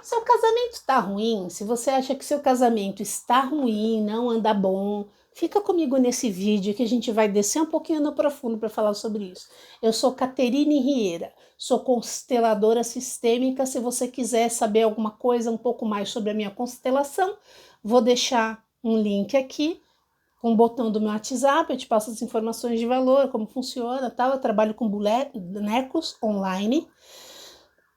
Seu casamento está ruim, se você acha que seu casamento está ruim, não anda bom, fica comigo nesse vídeo que a gente vai descer um pouquinho no profundo para falar sobre isso. Eu sou Caterine Rieira, sou consteladora sistêmica. Se você quiser saber alguma coisa um pouco mais sobre a minha constelação, vou deixar um link aqui com o botão do meu WhatsApp, eu te passo as informações de valor, como funciona, tal. Eu trabalho com bonecos online.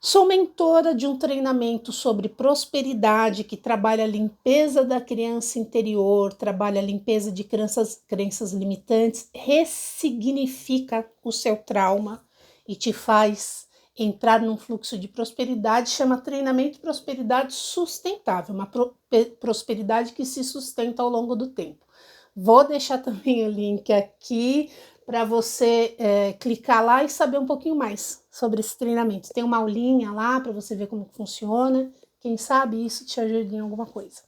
Sou mentora de um treinamento sobre prosperidade que trabalha a limpeza da criança interior, trabalha a limpeza de crenças limitantes, ressignifica o seu trauma e te faz entrar num fluxo de prosperidade. Chama Treinamento Prosperidade Sustentável, uma prosperidade que se sustenta ao longo do tempo. Vou deixar também o link aqui para você clicar lá e saber um pouquinho mais sobre esse treinamento. Tem uma aulinha lá para você ver como que funciona. Quem sabe isso te ajuda em alguma coisa.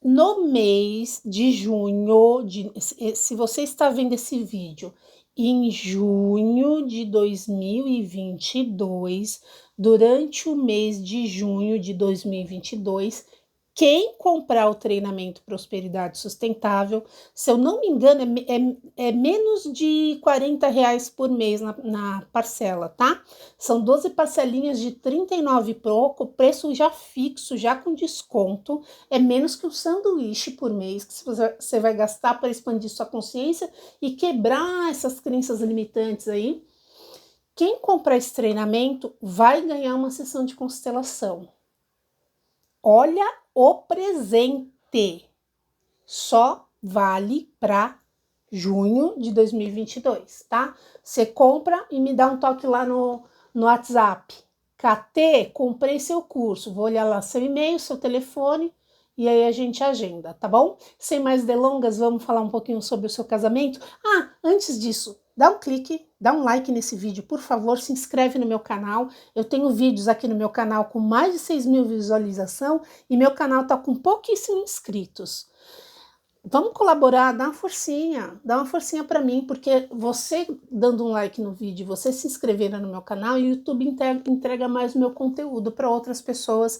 No mês de junho, se você está vendo esse vídeo em junho de 2022, durante o mês de junho de 2022, quem comprar o treinamento Prosperidade Sustentável, se eu não me engano, é menos de R$40 por mês na parcela, tá? São 12 parcelinhas de R$39 e pouco, preço já fixo, já com desconto. É menos que um sanduíche por mês que você vai gastar para expandir sua consciência e quebrar essas crenças limitantes aí. Quem comprar esse treinamento vai ganhar uma sessão de constelação. Olha o presente, só vale para junho de 2022, tá? Você compra e me dá um toque lá no WhatsApp. KT, comprei seu curso, vou olhar lá seu e-mail, seu telefone e aí a gente agenda, tá bom? Sem mais delongas, vamos falar um pouquinho sobre o seu casamento. Antes disso, dá um clique, dá um like nesse vídeo, por favor, se inscreve no meu canal. Eu tenho vídeos aqui no meu canal com mais de 6.000 visualizações e meu canal tá com pouquíssimos inscritos. Vamos colaborar, dá uma forcinha para mim, porque você dando um like no vídeo, você se inscrevendo no meu canal, o YouTube entrega mais o meu conteúdo para outras pessoas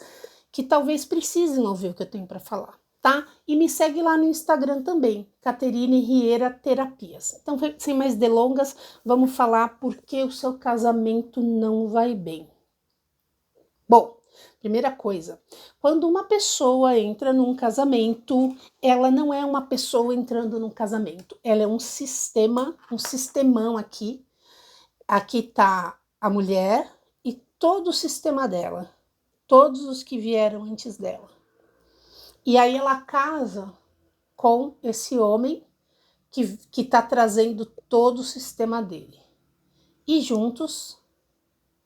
que talvez precisem ouvir o que eu tenho para falar, tá? E me segue lá no Instagram também, Caterine Rieira Terapias. Então, sem mais delongas, vamos falar por que o seu casamento não vai bem. Bom, primeira coisa, quando uma pessoa entra num casamento, ela não é uma pessoa entrando num casamento, ela é um sistema, um sistemão aqui. Aqui tá a mulher e todo o sistema dela, todos os que vieram antes dela. E aí ela casa com esse homem que tá trazendo todo o sistema dele. E juntos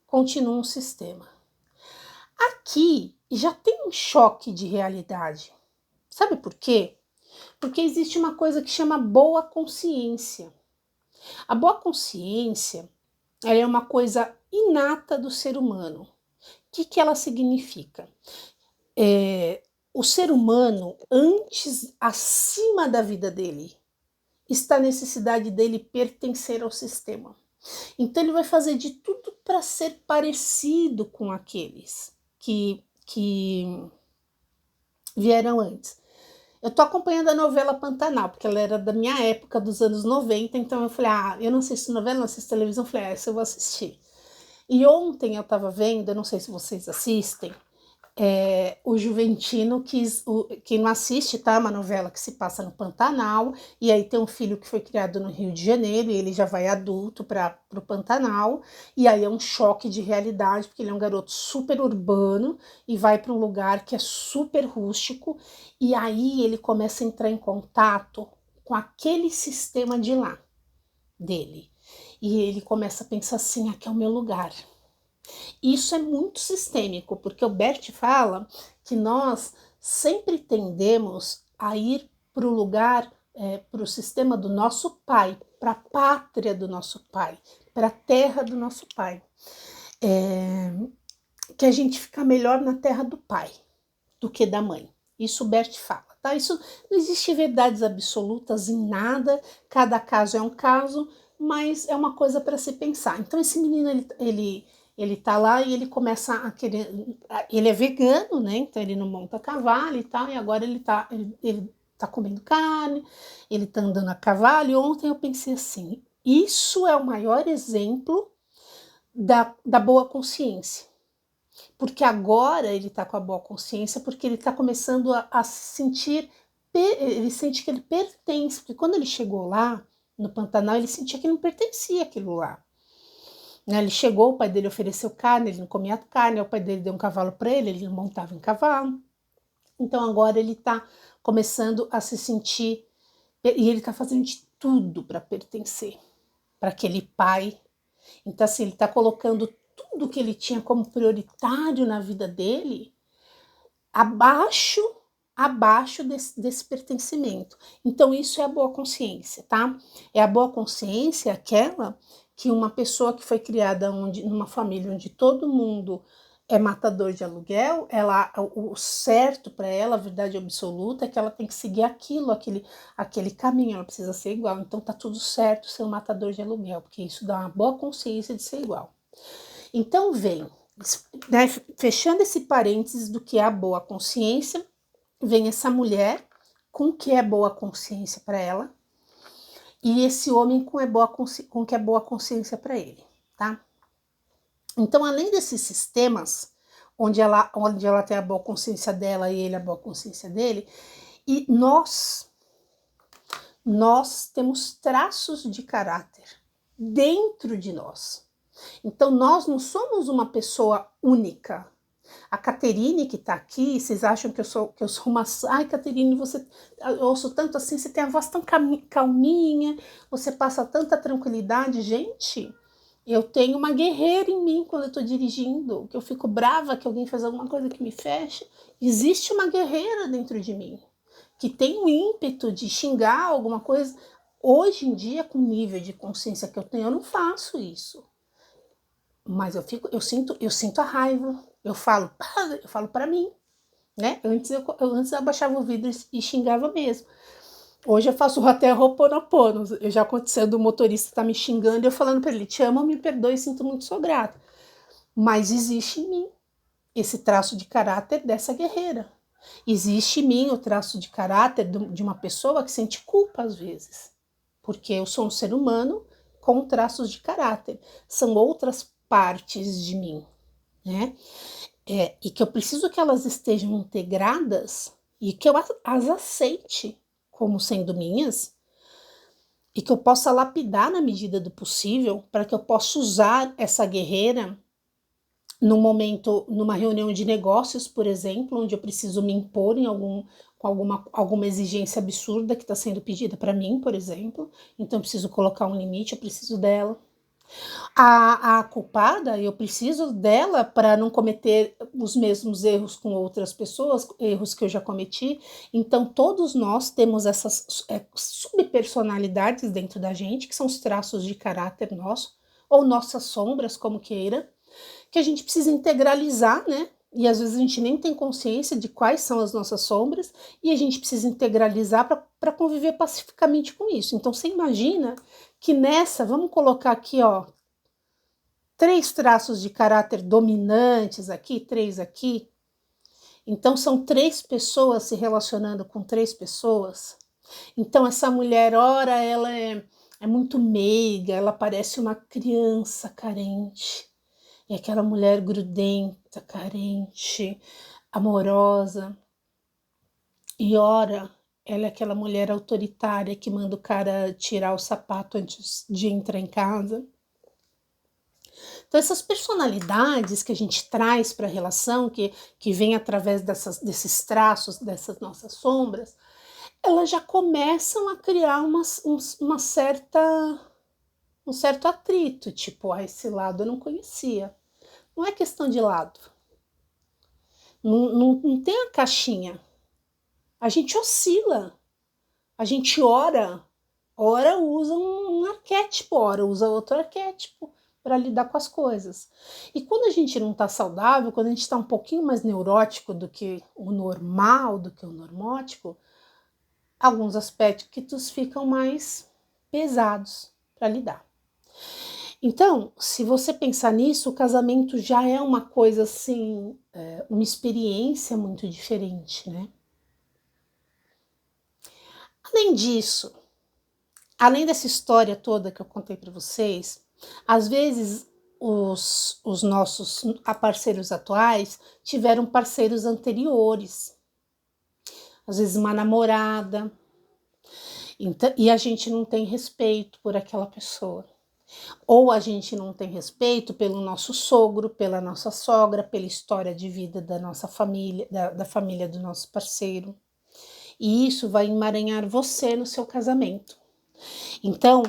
continuam um sistema. Aqui já tem um choque de realidade. Sabe por quê? Porque existe uma coisa que chama boa consciência. A boa consciência, ela é uma coisa inata do ser humano. O que ela significa? O ser humano, antes, acima da vida dele, está a necessidade dele pertencer ao sistema. Então ele vai fazer de tudo para ser parecido com aqueles que vieram antes. Eu tô acompanhando a novela Pantanal, porque ela era da minha época, dos anos 90, então eu falei, eu não assisto novela, não assisto televisão, eu falei, essa eu vou assistir. E ontem eu tava vendo, eu não sei se vocês assistem, o Juventino, que não assiste, tá? Uma novela que se passa no Pantanal, e aí tem um filho que foi criado no Rio de Janeiro, e ele já vai adulto para o Pantanal, e aí é um choque de realidade, porque ele é um garoto super urbano, e vai para um lugar que é super rústico, e aí ele começa a entrar em contato com aquele sistema de lá, dele. E ele começa a pensar assim, aqui é o meu lugar. Isso é muito sistêmico, porque o Bert fala que nós sempre tendemos a ir para o lugar, para o sistema do nosso pai, para a pátria do nosso pai, para a terra do nosso pai. Que a gente fica melhor na terra do pai do que da mãe. Isso o Bert fala, tá? Isso não existe verdades absolutas em nada, cada caso é um caso, mas é uma coisa para se pensar. Então esse menino, ele Ele tá lá e ele começa a querer. Ele é vegano, né? Então ele não monta cavalo e tal, e agora ele tá comendo carne, ele tá andando a cavalo. E ontem eu pensei assim: isso é o maior exemplo da boa consciência. Porque agora ele tá com a boa consciência, porque ele tá começando a se sentir. Ele sente que ele pertence, porque quando ele chegou lá no Pantanal, ele sentia que não pertencia àquilo lá. Né? Ele chegou, o pai dele ofereceu carne, ele não comia carne, o pai dele deu um cavalo para ele não montava em cavalo. Então agora ele está começando a se sentir, e ele está fazendo de tudo para pertencer para aquele pai. Então assim, ele está colocando tudo que ele tinha como prioritário na vida dele abaixo desse pertencimento. Então isso é a boa consciência, tá? É a boa consciência aquela que uma pessoa que foi criada numa família onde todo mundo é matador de aluguel, o certo para ela, a verdade absoluta, é que ela tem que seguir aquele caminho, ela precisa ser igual. Então tá tudo certo ser um matador de aluguel, porque isso dá uma boa consciência de ser igual. Então vem, né, fechando esse parênteses do que é a boa consciência, vem essa mulher com o que é boa consciência para ela, e esse homem com o que é boa consciência para ele, tá? Então, além desses sistemas, onde ela tem a boa consciência dela e ele a boa consciência dele, e nós temos traços de caráter dentro de nós. Então, nós não somos uma pessoa única. A Caterine que tá aqui, vocês acham que eu sou uma... Ai, Caterine, eu ouço tanto assim, você tem a voz tão calminha, você passa tanta tranquilidade. Gente, eu tenho uma guerreira em mim quando eu tô dirigindo, que eu fico brava que alguém faz alguma coisa que me fecha. Existe uma guerreira dentro de mim, que tem o ímpeto de xingar alguma coisa. Hoje em dia, com o nível de consciência que eu tenho, eu não faço isso. Mas eu sinto a raiva. Eu falo para mim, né? Antes eu abaixava o vidro e xingava mesmo. Hoje eu faço até Ho'oponopono. Já aconteceu do motorista tá me xingando e eu falando para ele: te amo, me perdoe, sinto muito, sou grata. Mas existe em mim esse traço de caráter dessa guerreira. Existe em mim o traço de caráter de uma pessoa que sente culpa às vezes. Porque eu sou um ser humano com traços de caráter. São outras partes de mim, né? E que eu preciso que elas estejam integradas e que eu as aceite como sendo minhas e que eu possa lapidar na medida do possível para que eu possa usar essa guerreira num momento, numa reunião de negócios, por exemplo, onde eu preciso me impor com alguma exigência absurda que está sendo pedida para mim, por exemplo. Então eu preciso colocar um limite, eu preciso dela. A culpada, eu preciso dela para não cometer os mesmos erros com outras pessoas, erros que eu já cometi. Então, todos nós temos essas subpersonalidades dentro da gente, que são os traços de caráter nosso, ou nossas sombras, como queira, que a gente precisa integralizar, né? E às vezes a gente nem tem consciência de quais são as nossas sombras, e a gente precisa integralizar para conviver pacificamente com isso. Então, você imagina que vamos colocar aqui, ó, 3 traços de caráter dominantes aqui, 3 aqui. Então, são 3 pessoas se relacionando com 3 pessoas. Então, essa mulher, ora, ela é muito meiga, ela parece uma criança carente. É aquela mulher grudenta, carente, amorosa. E ora, ela é aquela mulher autoritária que manda o cara tirar o sapato antes de entrar em casa. Então, essas personalidades que a gente traz para a relação, que vem através desses traços, dessas nossas sombras, elas já começam a criar um certo atrito, tipo, esse lado eu não conhecia. Não é questão de lado. Não tem a caixinha. A gente oscila. A gente ora usa um arquétipo, ora usa outro arquétipo para lidar com as coisas. E quando a gente não está saudável, quando a gente está um pouquinho mais neurótico do que o normal, do que o normótico, alguns aspectos ficam mais pesados para lidar. Então, se você pensar nisso, o casamento já é uma coisa assim, uma experiência muito diferente, né? Além disso, além dessa história toda que eu contei para vocês, às vezes os nossos parceiros atuais tiveram parceiros anteriores, às vezes uma namorada, então, e a gente não tem respeito por aquela pessoa. Ou a gente não tem respeito pelo nosso sogro, pela nossa sogra, pela história de vida da nossa família, da família do nosso parceiro. E isso vai emaranhar você no seu casamento. Então,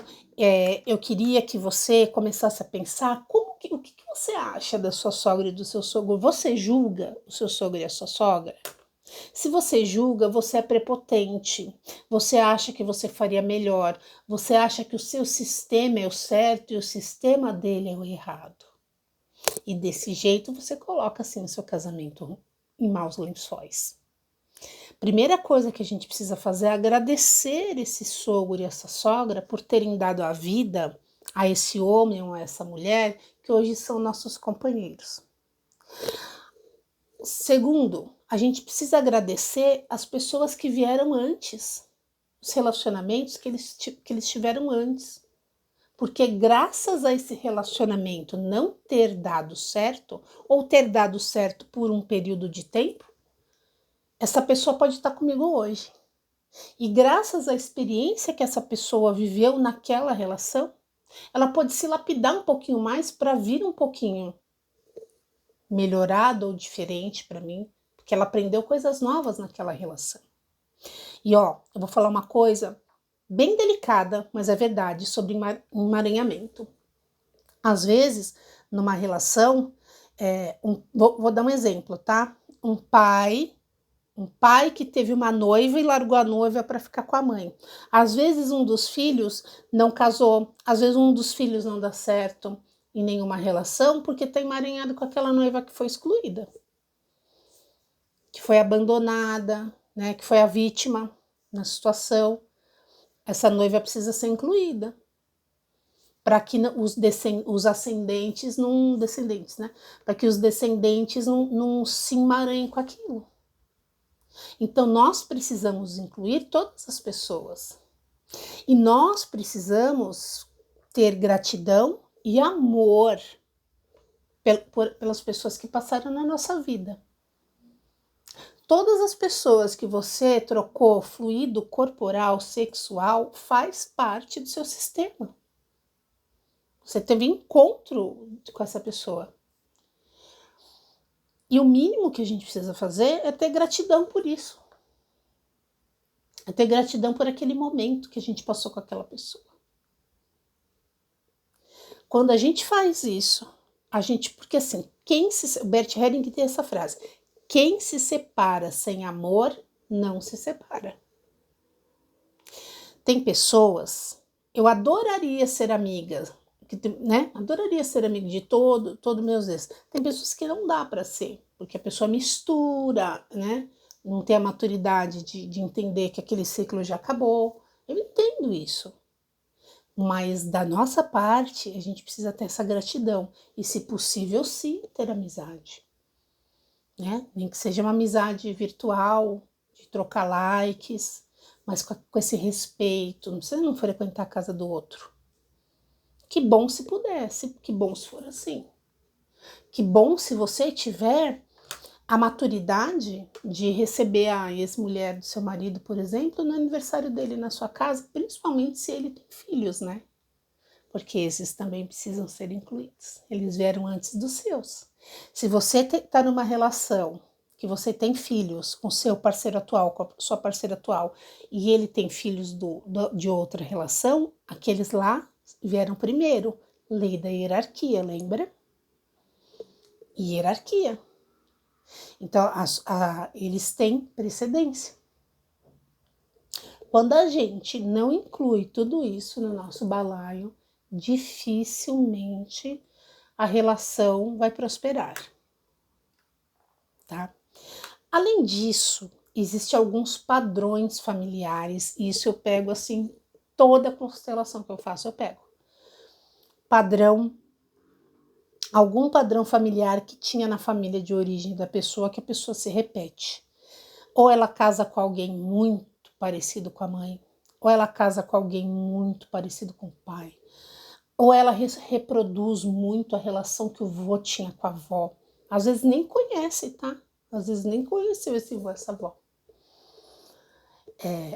eu queria que você começasse a pensar o que você acha da sua sogra e do seu sogro. Você julga o seu sogro e a sua sogra? Se você julga, você é prepotente, você acha que você faria melhor, você acha que o seu sistema é o certo e o sistema dele é o errado. E desse jeito você coloca assim o seu casamento em maus lençóis. Primeira coisa que a gente precisa fazer é agradecer esse sogro e essa sogra por terem dado a vida a esse homem ou a essa mulher que hoje são nossos companheiros. Segundo, a gente precisa agradecer as pessoas que vieram antes, os relacionamentos que eles tiveram antes. Porque graças a esse relacionamento não ter dado certo, ou ter dado certo por um período de tempo, essa pessoa pode estar comigo hoje. E graças à experiência que essa pessoa viveu naquela relação, ela pode se lapidar um pouquinho mais para vir um pouquinho melhorado ou diferente para mim, porque ela aprendeu coisas novas naquela relação. E eu vou falar uma coisa bem delicada, mas é verdade, sobre emaranhamento. Às vezes, numa relação, vou dar um exemplo, tá? Um pai que teve uma noiva e largou a noiva para ficar com a mãe. Às vezes um dos filhos não casou, às vezes um dos filhos não dá certo em nenhuma relação porque está emaranhado com aquela noiva que foi excluída, que foi abandonada, né, que foi a vítima na situação. Essa noiva precisa ser incluída para que os ascendentes não descendentes, né? Para que os descendentes não se emaranhem com aquilo. Então nós precisamos incluir todas as pessoas. E nós precisamos ter gratidão e amor pelas pessoas que passaram na nossa vida. Todas as pessoas que você trocou fluido corporal, sexual, faz parte do seu sistema. Você teve encontro com essa pessoa. E o mínimo que a gente precisa fazer é ter gratidão por isso. É ter gratidão por aquele momento que a gente passou com aquela pessoa. Quando a gente faz isso, porque assim, o Bert Helling tem essa frase: quem se separa sem amor, não se separa. Tem pessoas, eu adoraria ser amiga, né? Adoraria ser amiga de todo meus ex. Tem pessoas que não dá para ser, porque a pessoa mistura, né? Não tem a maturidade de entender que aquele ciclo já acabou. Eu entendo isso. Mas da nossa parte, a gente precisa ter essa gratidão. E, se possível, sim, ter amizade. Né? Nem que seja uma amizade virtual, de trocar likes, mas com esse respeito. Não precisa não frequentar a casa do outro. Que bom se pudesse, que bom se for assim. Que bom se você tiver a maturidade de receber a ex-mulher do seu marido, por exemplo, no aniversário dele na sua casa, principalmente se ele tem filhos, né? Porque esses também precisam ser incluídos. Eles vieram antes dos seus. Se você está numa relação que você tem filhos com seu parceiro atual, com a sua parceira atual, e ele tem filhos de outra relação, aqueles lá vieram primeiro. Lei da hierarquia, lembra? Hierarquia. Então, eles têm precedência. Quando a gente não inclui tudo isso no nosso balaio, dificilmente a relação vai prosperar, tá? Além disso, existem alguns padrões familiares, e isso eu pego assim, toda a constelação que eu faço eu pego. padrão, algum padrão familiar que tinha na família de origem da pessoa, que a pessoa se repete. Ou ela casa com alguém muito parecido com a mãe, ou ela casa com alguém muito parecido com o pai, ou ela reproduz muito a relação que o vô tinha com a avó. Às vezes nem conhece, tá? Às vezes nem conheceu esse vô, essa avó.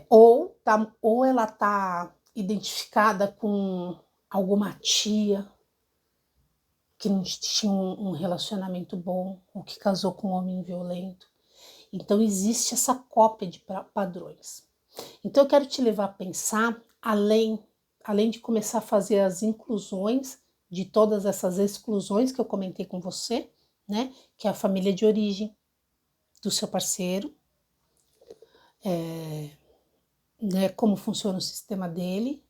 Ou ela tá identificada com alguma tia que não tinha um relacionamento bom, ou que casou com um homem violento. Então existe essa cópia de padrões. Então eu quero te levar a pensar, além de começar a fazer as inclusões de todas essas exclusões que eu comentei com você, né? Que é a família de origem do seu parceiro, né, como funciona o sistema dele,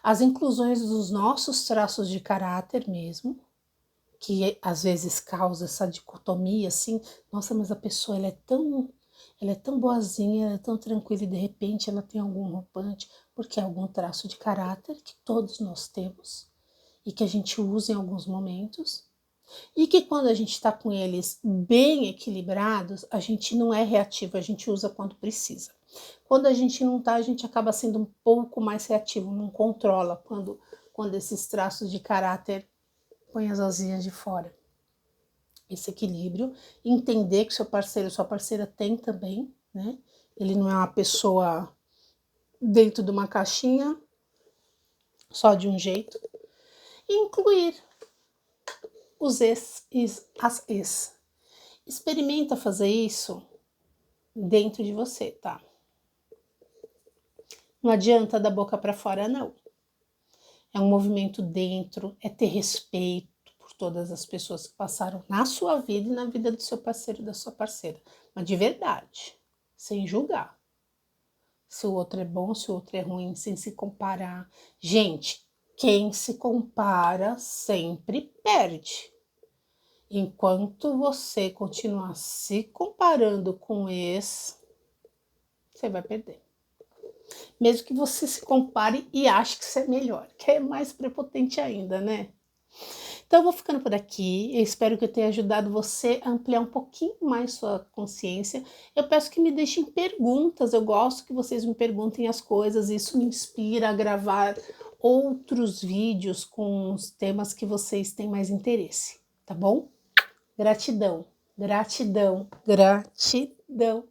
as inclusões dos nossos traços de caráter mesmo, que às vezes causa essa dicotomia assim, nossa, mas a pessoa ela é tão boazinha, ela é tão tranquila e de repente ela tem algum rompante, porque é algum traço de caráter que todos nós temos e que a gente usa em alguns momentos. E que quando a gente está com eles bem equilibrados, a gente não é reativo, a gente usa quando precisa. Quando a gente não está, a gente acaba sendo um pouco mais reativo, não controla quando esses traços de caráter põem as asinhas de fora. Esse equilíbrio, entender que seu parceiro, sua parceira tem também, né? Ele não é uma pessoa dentro de uma caixinha, só de um jeito. E incluir os ex e as ex. Experimenta fazer isso dentro de você, tá? Não adianta da boca para fora, não. É um movimento dentro, é ter respeito por todas as pessoas que passaram na sua vida e na vida do seu parceiro e da sua parceira. Mas de verdade, sem julgar. Se o outro é bom, se o outro é ruim, sem se comparar. Gente, quem se compara sempre perde. Enquanto você continuar se comparando com esse, você vai perder. Mesmo que você se compare e ache que você é melhor, que é mais prepotente ainda, né? Então eu vou ficando por aqui, eu espero que eu tenha ajudado você a ampliar um pouquinho mais sua consciência. Eu peço que me deixem perguntas, eu gosto que vocês me perguntem as coisas, isso me inspira a gravar outros vídeos com os temas que vocês têm mais interesse, tá bom? Gratidão, gratidão, gratidão.